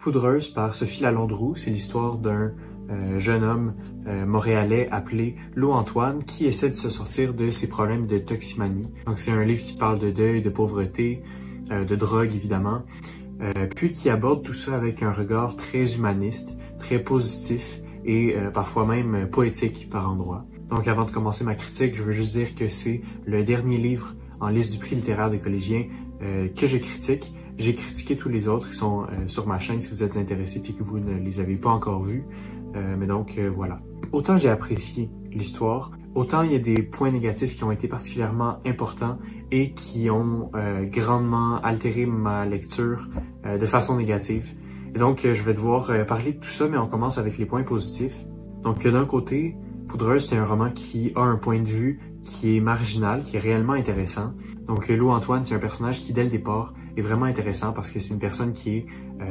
Poudreuse par Sophie Lalonde-Roux, c'est l'histoire d'un jeune homme montréalais appelé Lou Antoine qui essaie de se sortir de ses problèmes de toximanie. Donc c'est un livre qui parle de deuil, de pauvreté, de drogue évidemment, puis qui aborde tout ça avec un regard très humaniste, très positif et parfois même poétique par endroits. Donc avant de commencer ma critique, je veux juste dire que c'est le dernier livre en liste du prix littéraire des collégiens que je critique. J'ai critiqué tous les autres qui sont sur ma chaîne si vous êtes intéressés puis que vous ne les avez pas encore vus. Mais donc voilà. Autant j'ai apprécié l'histoire, autant il y a des points négatifs qui ont été particulièrement importants et qui ont grandement altéré ma lecture de façon négative. Et donc je vais devoir parler de tout ça, mais on commence avec les points positifs. Donc d'un côté, Poudreuse, c'est un roman qui a un point de vue qui est marginal, qui est réellement intéressant. Donc Lou Antoine, c'est un personnage qui, dès le départ, est vraiment intéressant parce que c'est une personne qui est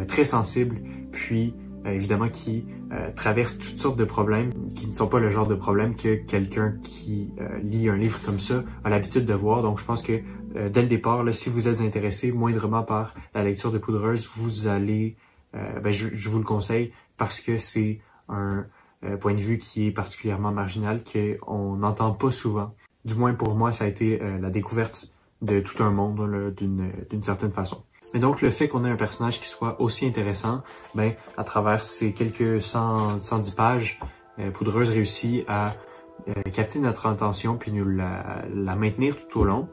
très sensible, puis évidemment qui traverse toutes sortes de problèmes qui ne sont pas le genre de problèmes que quelqu'un qui lit un livre comme ça a l'habitude de voir. Donc je pense que dès le départ, là, si vous êtes intéressé moindrement par la lecture de Poudreuse, vous allez, je vous le conseille parce que c'est un point de vue qui est particulièrement marginal, qu'on n'entend pas souvent. Du moins pour moi, ça a été la découverte de tout un monde d'une certaine façon. Mais donc le fait qu'on ait un personnage qui soit aussi intéressant, à travers ces quelques 110 pages, Poudreuse réussit à capter notre attention puis nous la maintenir tout au long.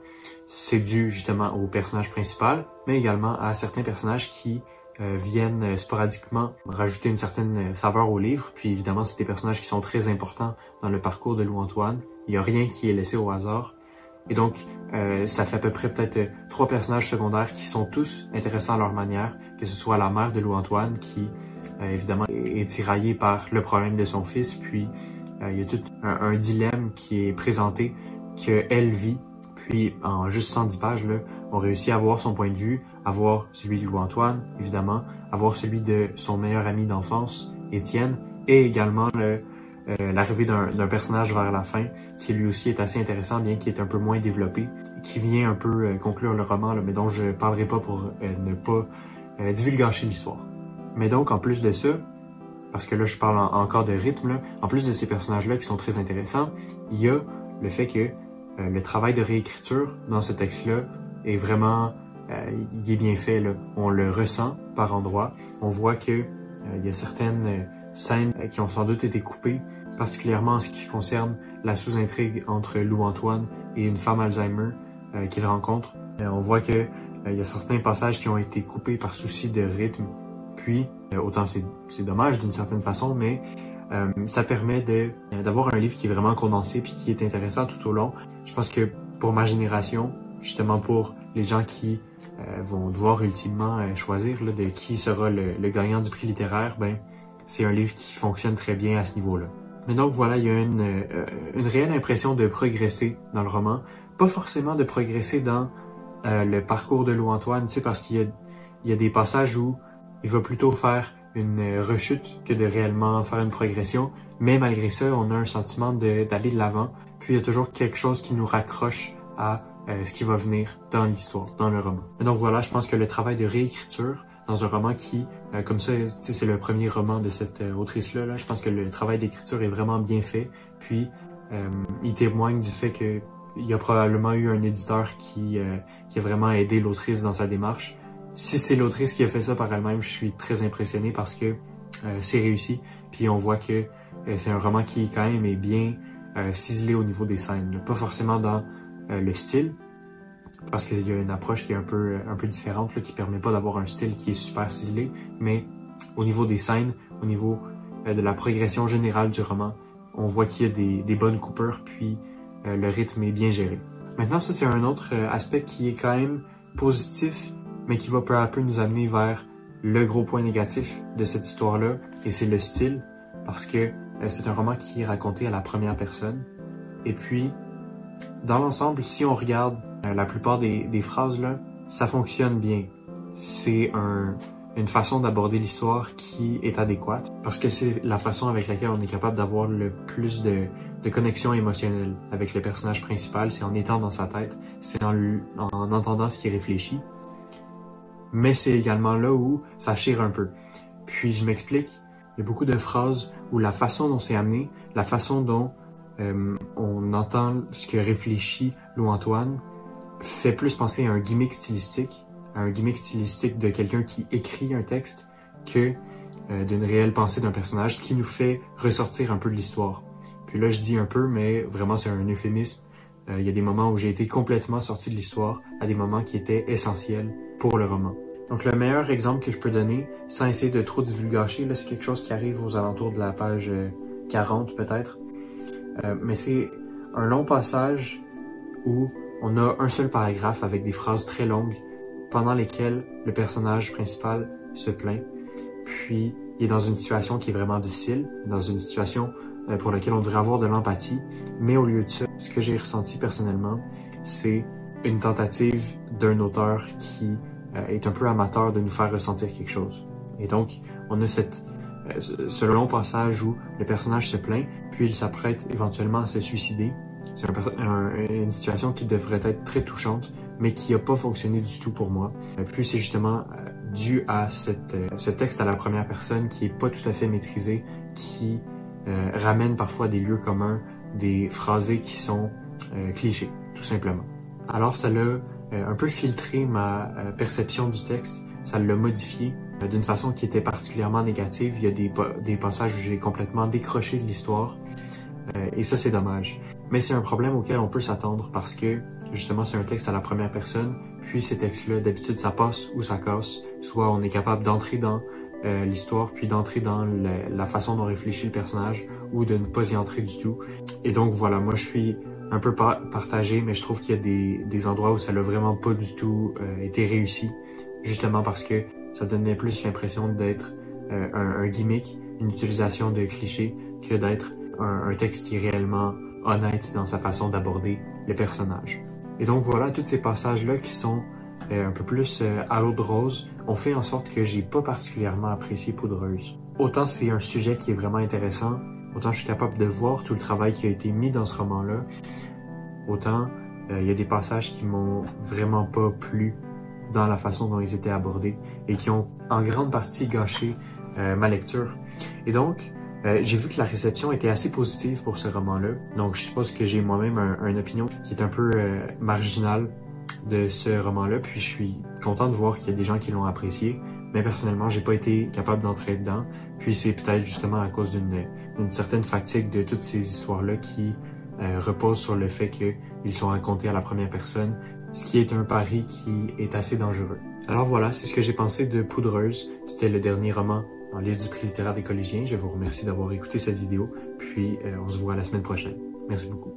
C'est dû justement au personnage principal, mais également à certains personnages qui viennent sporadiquement rajouter une certaine saveur au livre. Puis évidemment, c'est des personnages qui sont très importants dans le parcours de Lou Antoine. Il n'y a rien qui est laissé au hasard. Et donc, ça fait à peu près peut-être 3 personnages secondaires qui sont tous intéressants à leur manière, que ce soit la mère de Lou Antoine qui, évidemment, est tiraillée par le problème de son fils, puis il y a tout un dilemme qui est présenté qu'elle vit. Puis en juste 110 pages, là, on réussit à voir son point de vue, à voir celui de Lou Antoine, évidemment, à voir celui de son meilleur ami d'enfance, Étienne, et également l'arrivée d'un personnage vers la fin, qui lui aussi est assez intéressant, bien qu'il est un peu moins développé, qui vient un peu conclure le roman, là, mais dont je ne parlerai pas pour ne pas divulgacher l'histoire. Mais donc, en plus de ça, parce que là, je parle encore de rythme, là, en plus de ces personnages-là qui sont très intéressants, il y a le fait que le travail de réécriture dans ce texte-là est vraiment, il est bien fait, là. On le ressent par endroits. On voit que il y a certaines scènes qui ont sans doute été coupées, particulièrement en ce qui concerne la sous-intrigue entre Lou Antoine et une femme Alzheimer qu'il rencontre. On voit que il y a certains passages qui ont été coupés par souci de rythme. Puis, autant c'est dommage d'une certaine façon, mais ça permet d'avoir un livre qui est vraiment condensé puis qui est intéressant tout au long. Je pense que pour ma génération, justement pour les gens qui vont devoir ultimement choisir là, de qui sera le gagnant du prix littéraire, c'est un livre qui fonctionne très bien à ce niveau-là. Mais donc voilà, il y a une réelle impression de progresser dans le roman. Pas forcément de progresser dans le parcours de Lou Antoine, parce qu'il y a des passages où il va plutôt faire une rechute que de réellement faire une progression. Mais malgré ça, on a un sentiment d'aller de l'avant. Puis il y a toujours quelque chose qui nous raccroche à ce qui va venir dans l'histoire, dans le roman. Et donc voilà, je pense que le travail de réécriture dans un roman qui, comme ça, c'est le premier roman de cette autrice-là, là, je pense que le travail d'écriture est vraiment bien fait. Puis il témoigne du fait qu'il y a probablement eu un éditeur qui a vraiment aidé l'autrice dans sa démarche. Si c'est l'autrice qui a fait ça par elle-même, je suis très impressionné parce que c'est réussi. Puis on voit que c'est un roman qui quand même est bien ciselé au niveau des scènes. Là. Pas forcément dans le style, parce qu'il y a une approche qui est un peu différente, là, qui permet pas d'avoir un style qui est super ciselé, mais au niveau des scènes, au niveau de la progression générale du roman, on voit qu'il y a des bonnes coupures, puis le rythme est bien géré. Maintenant, ça c'est un autre aspect qui est quand même positif, mais qui va peu à peu nous amener vers le gros point négatif de cette histoire-là, et c'est le style, parce que c'est un roman qui est raconté à la première personne. Et puis, dans l'ensemble, si on regarde la plupart des phrases, là, ça fonctionne bien. C'est une façon d'aborder l'histoire qui est adéquate, parce que c'est la façon avec laquelle on est capable d'avoir le plus de connexion émotionnelle avec le personnage principal, c'est en étant dans sa tête, c'est en entendant ce qu'il réfléchit. Mais c'est également là où ça chire un peu. Puis je m'explique, il y a beaucoup de phrases où la façon dont c'est amené, la façon dont on entend ce que réfléchit Lou Antoine fait plus penser à un gimmick stylistique de quelqu'un qui écrit un texte que d'une réelle pensée d'un personnage qui nous fait ressortir un peu de l'histoire. Puis là, je dis un peu, mais vraiment c'est un euphémisme. Il y a des moments où j'ai été complètement sorti de l'histoire à des moments qui étaient essentiels pour le roman. Donc le meilleur exemple que je peux donner, sans essayer de trop divulgacher, là c'est quelque chose qui arrive aux alentours de la page 40 peut-être, mais c'est un long passage où on a un seul paragraphe avec des phrases très longues pendant lesquelles le personnage principal se plaint, puis il est dans une situation qui est vraiment difficile, dans une situation pour laquelle on devrait avoir de l'empathie, mais au lieu de ça, ce que j'ai ressenti personnellement, c'est une tentative d'un auteur qui est un peu amateur de nous faire ressentir quelque chose. Et donc, on a ce long passage où le personnage se plaint, puis il s'apprête éventuellement à se suicider. C'est une situation qui devrait être très touchante, mais qui n'a pas fonctionné du tout pour moi. Puis c'est justement dû à ce texte à la première personne qui est pas tout à fait maîtrisé, qui ramène parfois des lieux communs, des phrasés qui sont clichés, tout simplement. Alors ça l'a un peu filtré ma perception du texte, ça l'a modifié d'une façon qui était particulièrement négative. Il y a des passages où j'ai complètement décroché de l'histoire et ça c'est dommage. Mais c'est un problème auquel on peut s'attendre parce que justement c'est un texte à la première personne, puis ces textes-là d'habitude ça passe ou ça casse, soit on est capable d'entrer dans l'histoire, puis d'entrer dans la façon dont réfléchit le personnage ou de ne pas y entrer du tout. Et donc voilà, moi je suis un peu partagé, mais je trouve qu'il y a des endroits où ça n'a vraiment pas du tout été réussi, justement parce que ça donnait plus l'impression d'être un gimmick, une utilisation de clichés, que d'être un texte qui est réellement honnête dans sa façon d'aborder les personnages. Et donc voilà, tous ces passages-là qui sont un peu plus à l'eau de rose ont fait en sorte que j'ai pas particulièrement apprécié Poudreuse. Autant c'est un sujet qui est vraiment intéressant, autant je suis capable de voir tout le travail qui a été mis dans ce roman-là, autant il y a des passages qui m'ont vraiment pas plu dans la façon dont ils étaient abordés et qui ont en grande partie gâché ma lecture. Et donc, j'ai vu que la réception était assez positive pour ce roman-là, donc je suppose que j'ai moi-même une opinion qui est un peu marginale de ce roman-là, puis je suis content de voir qu'il y a des gens qui l'ont apprécié, mais personnellement, j'ai pas été capable d'entrer dedans, puis c'est peut-être justement à cause d'une certaine fatigue de toutes ces histoires-là qui reposent sur le fait qu'ils sont racontés à la première personne, ce qui est un pari qui est assez dangereux. Alors voilà, c'est ce que j'ai pensé de Poudreuse. C'était le dernier roman en liste du prix littéraire des collégiens. Je vous remercie d'avoir écouté cette vidéo, puis on se voit la semaine prochaine. Merci beaucoup.